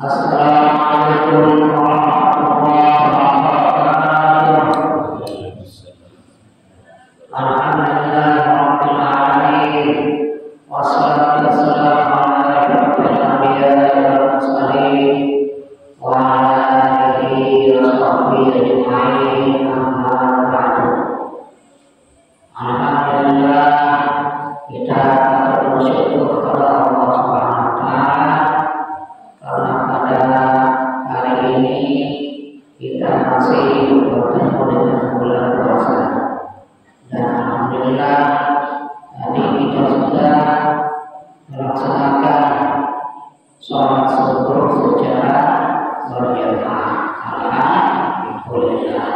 Assalamualaikum warahmatullahi wabarakatuh. Alhamdulillahirabbil alamin. Wassalatu wassalamu ala asyrofil anbiya'i wal mursalin wa ala alihi wa sahbihi ajma'in. Amma ba'du. Alhamdulillah, kita bersyukur kepada Allah Subhanahu wa taala karena pada hari ini kita masih bertemu dengan bulan puasa. Dan alhamdulillah tadi kita sudah melaksanakan sholat subuh secara berjamaah. Alhamdulillah.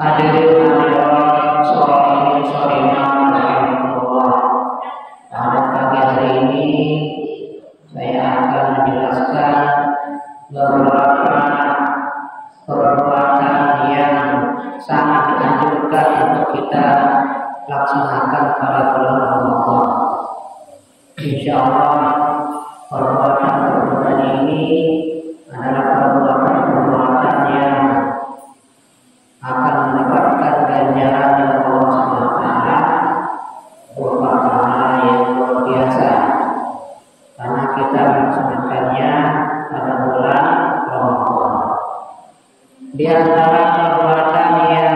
Hadirin hadirat sholihin sholimah rahimahullah. Pada pagi hari ini saya akan menjelaskan beberapa perbuatan yang sangat dianjurkan untuk kita laksanakan pada bulan Ramadan. Insya Allah perbuatan ini adalah perbuatan yang akan mendapatkan ganjaran dari Allah Subhanahu wa taala, berupa pahala yang luar biasa karena kita melaksanakannya pada bulan Ramadan. Di antara perbuatan yang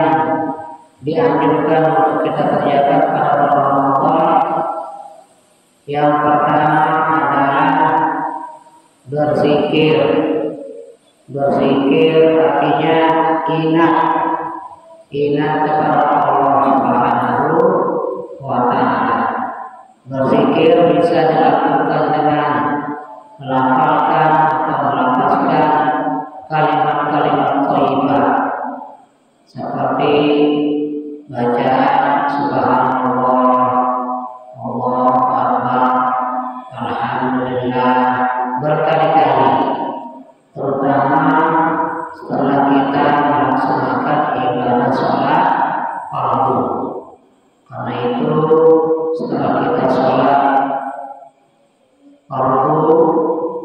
dianjurkan untuk kita kerjakan pada bulan Ramadan, yang pertama adalah berzikir. Berzikir artinya ingat kepada Allah Subhanahu wa taala. Berzikir bisa dilakukan dengan melafalkan atau melafazkan kalimat-kalimat thayyibah seperti baca subhanallah, Allahu akbar, alhamdulillah berkali-kali, terutama setelah kita melaksanakan ibadah sholat fardu. Karena itu setelah kita sholat fardu,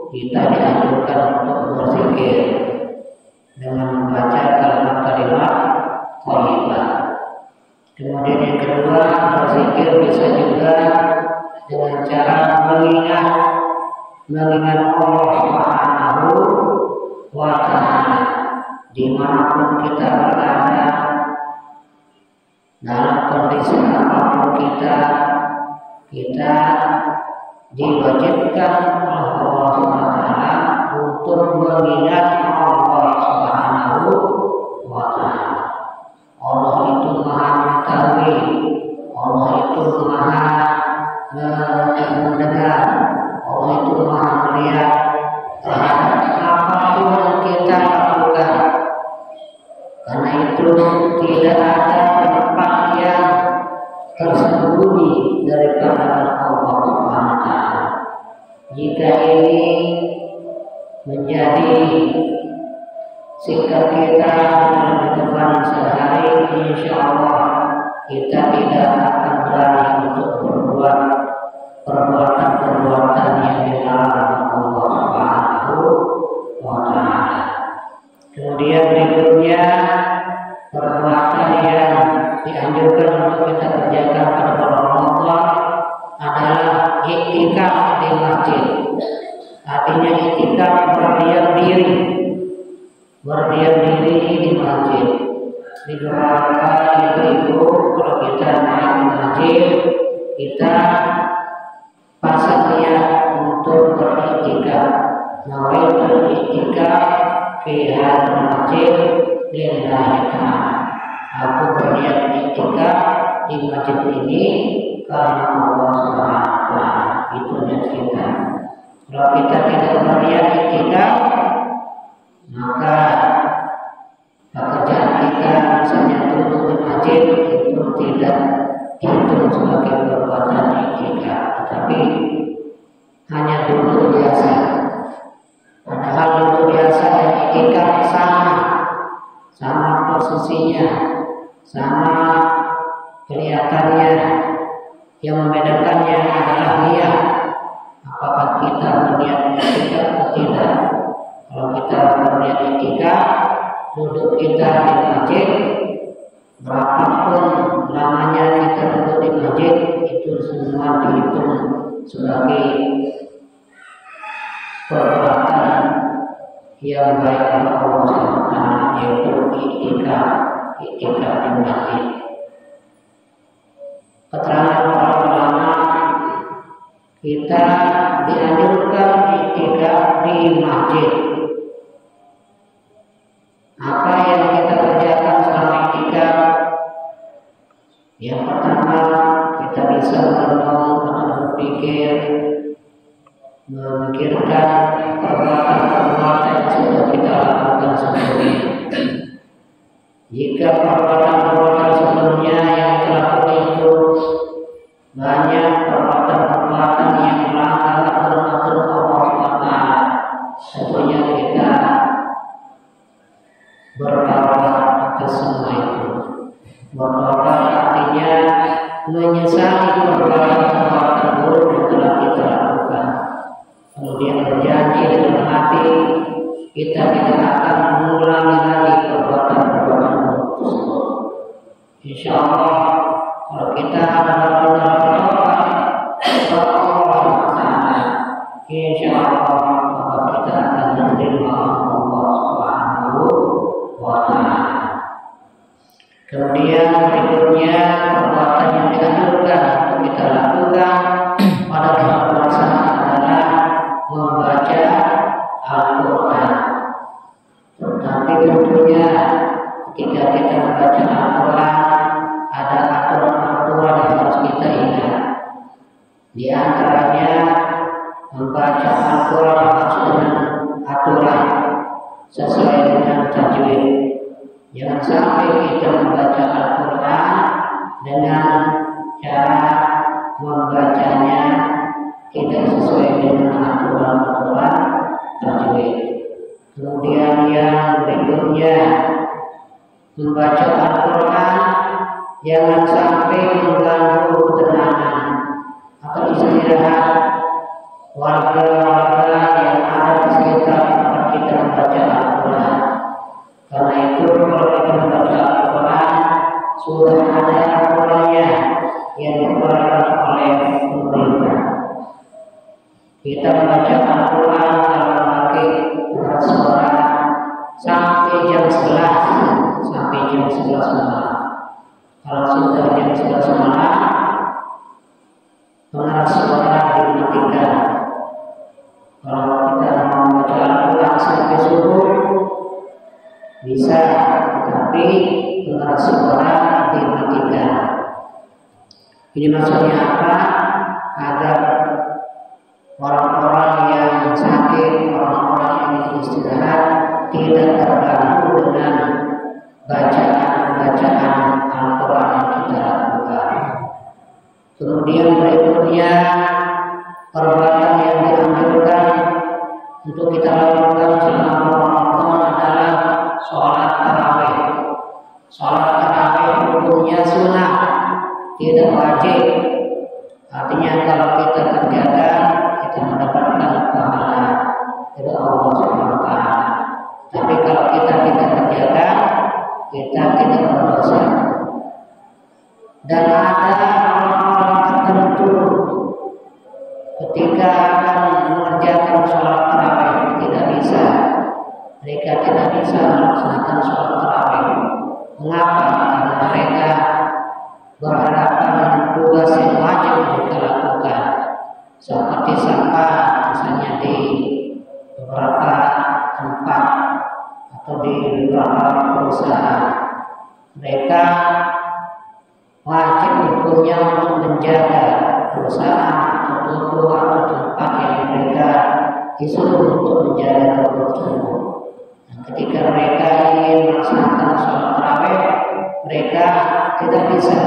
kita dianjurkan untuk berzikir dengan membaca kalimat-kalimat thayyibah. Kemudian yang kedua, berzikir bisa juga dengan cara mengingat Allah Subhanahu wa taala dimanapun kita berada, dalam kondisi apapun kita diwajibkan oleh Allah Subhanahu wa taala untuk mengingat Allah Subhanahu wa taala. Allah itu Maha mengetahui, Allah itu Maha mendengar, Allah itu Maha melihat terhadap apapun yang kita lakukan. Karena itu tidak ada tempat yang tersembunyi dari pandangan Allah Subhanahu wa taala. Jika ini menjadi sikap kita dalam kehidupan sehari, insya Allah kita tidak akan berani untuk berbuat perbuatan-perbuatan yang dilarang Allah Subhanahu wa taala. Kemudian berikutnya, perbuatan yang dianjurkan untuk kita kerjakan pada bulan Ramadan adalah iktikaf di masjid. Artinya iktikaf berdiam diri di masjid. Di beberapa ibu-ibu kalau kita naik ke masjid, kita pasang niat untuk beriktikaf. Nawaitul iktikaf fi hadzal masjid lillahi ta'ala. Aku berniat iktikaf di masjid ini karena Allah Subhanahu wa taala. Itu niat kita. Kalau kita tidak berniat iktikaf, maka pekerjaan kita misalnya duduk di masjid itu tidak dihitung sebagai perbuatan iktikaf, tetapi hanya duduk biasa. Padahal duduk biasa dan iktikaf sama posisinya, sama kelihatannya. Yang membedakannya adalah niat. Apakah kita berniat iktikaf atau tidak? berniat itikaf, duduk kita di masjid, berapapun lamanya kita duduk di masjid, itu semua dihitung sebagai perbuatan yang baik oleh Allah SWT, yaitu itikaf di masjid. Keterangan para ulama, kita dianjurkan itikaf di masjid. Apa yang kita kerjakan selama itikaf? Yang pertama, kita bisa merenung atau berpikir, memikirkan perbuatan-perbuatan yang sudah kita lakukan sebelumnya. Jika perbuatan-perbuatan sebelumnya yang dilakukan itu banyak perbuatan-perbuatan yang melanggar aturan-aturan Allah SWT, tentunya kita bertaubat atas semua itu. Bertaubat artinya menyesali perbuatan-perbuatan buruk yang telah kita lakukan. Kemudian berjanji dalam hati kita tidak akan mengulangi lagi perbuatan-perbuatan buruk tersebut. Insya Allah, kalau kita benar-benar bertaubat kepada Allah SWT, insya Allah maka kita akan menerima Allah Subhanahu wa Ta'ala. Kemudian berikutnya, perbuatan yang dianjurkan untuk kita lakukan pada bulan puasa adalah membaca Al-Quran. Tetapi tentunya ketika kita membaca Al-Quran, ada aturan-aturan yang harus kita ingat. Di antaranya, membaca Al-Quran harus dengan aturan sesuai dengan tajwid. Jangan sampai kita membaca Al-Quran dengan cara membacanya tidak sesuai dengan aturan-aturan tajwid. Kemudian yang berikutnya, membaca Al-Quran jangan sampai mengganggu ketenangan atau istirahat warga-warga yang ada di sekitar tempat kita membaca Al-Quran. Karena itu kalau kita membaca Al-Quran, sudah ada aturannya yang dikeluarkan oleh pemerintah. Kita membaca Al-Quran dalam pakai suara sampai jam 11 malam. Kalau sudah jam 11 malam, pengeras suara dimatikan. Kalau kita mau membaca Al-Quran sampai subuh bisa, tetapi pengeras suara dimatikan. Ini maksudnya apa? Agar orang-orang yang sakit, orang-orang yang istirahat tidak terganggu dengan bacaan Al-Quran yang kita lakukan. Kemudian berikutnya, perbuatan yang dianjurkan untuk kita lakukan selama Ramadan adalah sholat tarawih. Sholat tarawih hukumnya sunnah, tidak wajib. Artinya kalau kita kerjakan, kita mendapatkan pahala dari Allah SWT. Tapi kalau kita tidak kerjakan, kita tidak berdosa. Dan ada orang-orang tertentu ketika akan mengerjakan sholat tarawih tidak bisa. Mereka tidak bisa melaksanakan sholat tarawih. Mengapa? Karena mereka berhadapan dengan tugas yang wajib mereka lakukan, seperti sampah misalnya di beberapa tempat atau di beberapa perusahaan. Mereka wajib hukumnya untuk menjaga perusahaan atau toko atau tempat yang mereka disuruh untuk menjaga tersebut. Ketika mereka ingin melaksanakan sholat tarawih, mereka tidak bisa.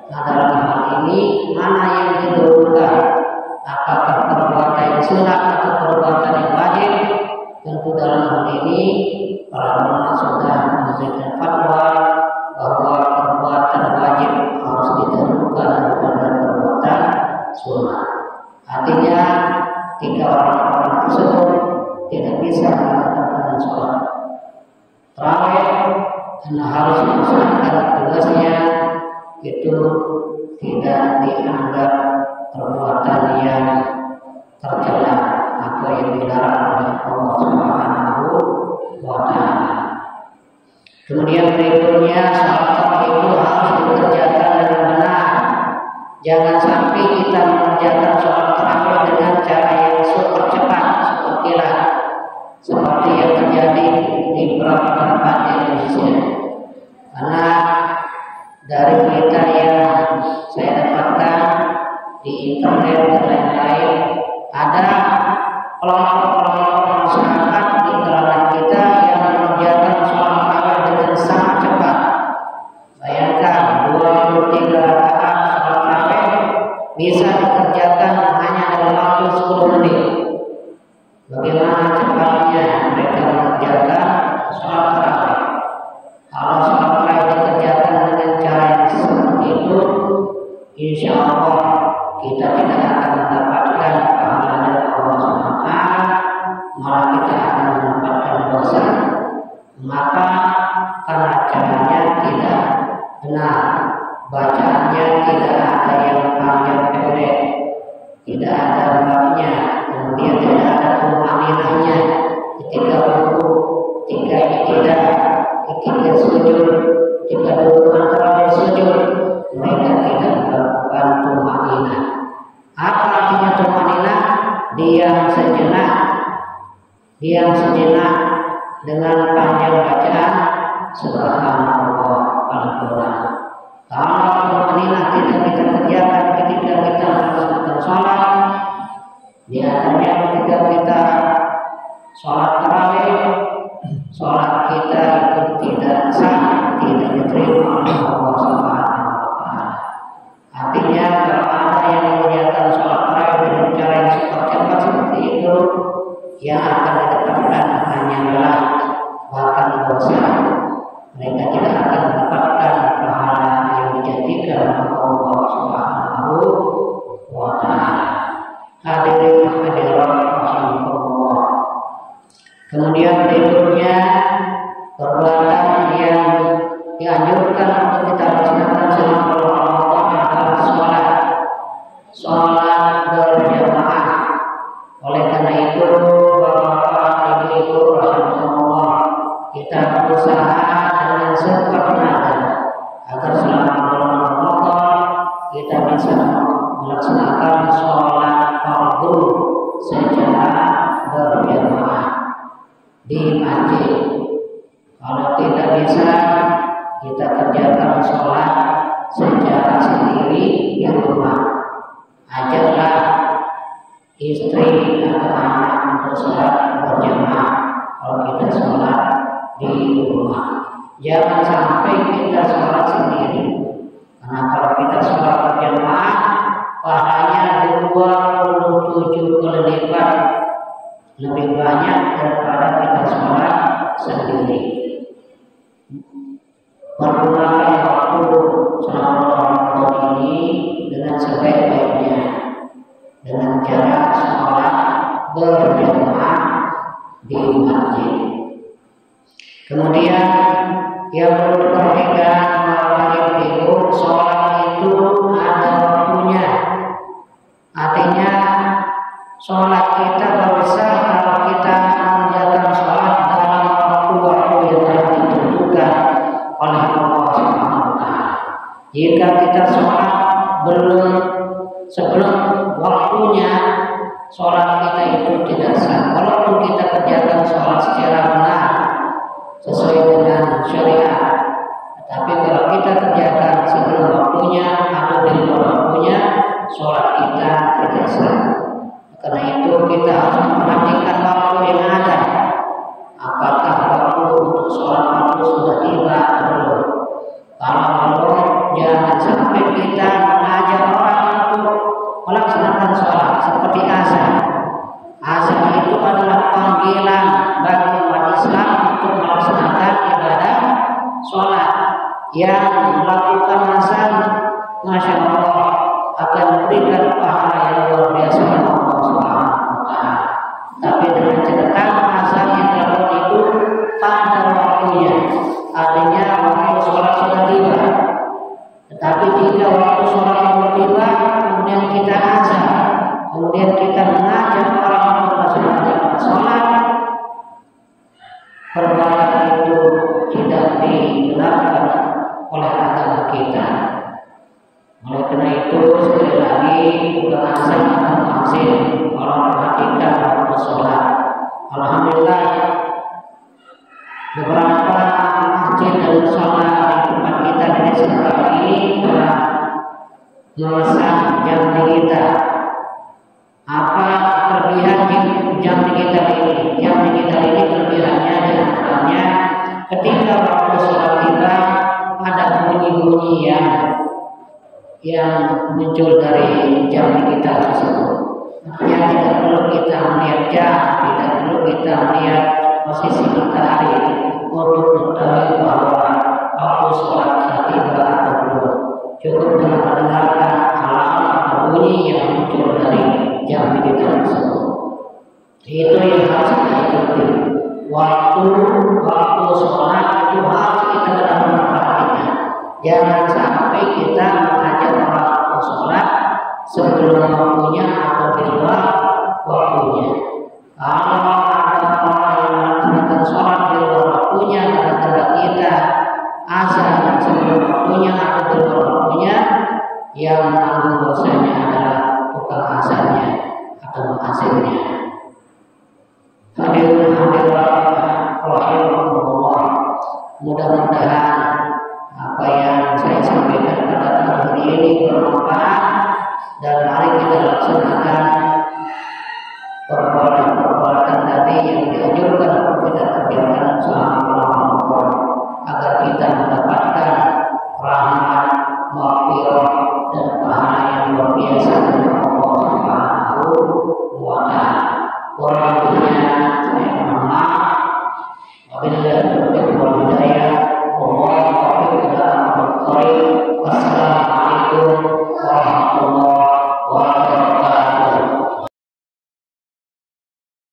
Nah, dalam hal ini mana yang didahulukan? Apakah perbuatan yang sunnah atau perbuatan yang wajib? Tentu dalam hal ini para ulama sudah memberikan fatwa bahwa perbuatan wajib harus didahulukan daripada perbuatan sunnah. Artinya, jika orang-orang tersebut tidak bisa melakukan sholat tarawih karena harus melaksanakan tugasnya itu tidak dianggap perbuatan yang tercela atau yang dilarang oleh Allah Subhanahu wa Ta'ala. Kemudian berikutnya, sholat tarawih itu harus dikerjakan dengan benar. Jangan sampai kita mengerjakan sholat tarawih dengan cara yang super cepat, seperti yang terjadi di beberapa tempat di Indonesia. Karena dari berita yang saya dapatkan di internet dan lain-lain, ada kelompok-kelompok masyarakat di kalangan kita yang mengerjakan sholat tarawih dengan sangat cepat. Bayangkan 23 rakaat sholat tarawih bisa dikerjakan hanya dalam waktu 10 menit. Bagaimana cepatnya mereka mengerjakan sholat tarawih? Kalau sholat tarawih dikerjakan dengan cara yang seperti itu, insya Allah kita tidak akan mendapatkan pahala dari Allah SWT, malah kita akan mendapatkan dosa. Maka karena caranya tidak benar, bacaannya tidak ada yang panjang pendek, tidak ada babnya, kemudian tidak ada tumaninahnya ketika ruku, ketika iktidal, ketika sujud, ketika duduk antara sujud, mereka tidak melakukan tumaninah. Apa artinya tumaninah? Diam sejenak dengan panjang bacaan subhanallah al-Quran. Kalau tumaninah tidak kita kerjakan ketika kita melaksanakan sholat, di antaranya ketika kita sholat tarawih, sholat kita itu tidak sah, tidak diterima oleh Allah Subhanahu wa Ta'ala. Artinya kalau ada yang mengerjakan sholat tarawih dengan cara yang cepat seperti itu, yang akan didapatkan hanyalah bahkan dosa. Mereka tidak akan mendapatkan pahala yang dijanjikan oleh Allah Subhanahu wa Ta'ala. Hadirin hadirat rahimakumullah. Kemudian berikutnya, perbuatan yang dianjurkan untuk kita laksanakan selama Ramadan adalah sholat berjamaah. Oleh karena itu, Bapak Ibu rahimakumullah, kita berusaha dengan sekuat tenaga agar selama bulan Ramadan kita bisa melaksanakan sholat fardu secara berjamaah di masjid. Kalau tidak bisa, kita kerjakan sholat secara sendiri di rumah. Ajaklah istri atau anak untuk sholat berjamaah kalau kita sholat di rumah. Jangan sampai kita sholat sendiri, karena kalau kita sholat berjamaah pahalanya 27 kali lipat lebih banyak daripada kita sholat sendiri. Pergunakan waktu selama Ramadan ini dengan sebaik-baiknya dengan cara sholat berjamaah di masjid. Kemudian yang perlu diperhatikan Bapak Ibu, sholat itu ada waktunya. Artinya sholat kita berusaha kalau kita mengerjakan sholat dalam waktu-waktu yang telah ditentukan oleh Allah Subhanahu wa Ta'ala. Jika kita sholat sebelum waktunya, sholat kita itu tidak sah. Walaupun kita kerjakan sholat secara benar sesuai dengan syariat, tapi kalau kita kerjakan sebelum waktunya atau di luar waktunya, sholat kita tidak sah. Karena itu kita harus memperhatikan waktu yang ada. Apakah waktu untuk sholat waktu sudah tiba atau belum? Kalau belum, jangan sampai kita mengajak orang untuk melaksanakan sholat seperti azan. Azan itu adalah panggilan bagi umat Islam untuk melaksanakan ibadah sholat. Yang melakukan azan, masya Allah, akan memberikan pahala yang luar biasa Allah Subhanahu wa Ta'ala. Tapi dengan catatan azan yang dilakukan itu beberapa masjid dan musola di tempat kita di desa ini telah memasang jam digital. Apa kelebihan jam digital ini? Jam digital ini kelebihannya diantaranya ketika waktu sholat kita ada bunyi-bunyi yang muncul dari jam digital tersebut. Yang tidak perlu kita melihat jam, tidak perlu kita melihat posisi matahari untuk mengetahui bahwa waktu sholat sudah tiba atau belum. Cukup dengan mendengarkan alarm atau bunyi yang muncul dari jam digital tersebut. Itu yang harus kita ikuti. Waktu sholat itu harus kita dalam memperhatikan. Jangan sampai kita mengajak waktu sholat sebelum waktunya atau di luar waktunya. Kalau ada orang yang melaksanakan sholat di luar waktunya, gara-gara kita azan sebelum waktunya atau di luar waktunya, yang menanggung dosanya adalah tukang azannya atau muazzinnya. Hadirin hadirat rahimahumullah, mudah-mudahan apa yang saya sampaikan pada hari ini bermanfaat dan mari kita laksanakan perbuatan tadi yang dianjurkan untuk kita kerjakan selama Ramadan agar kita mendapatkan rahmat, maghfirah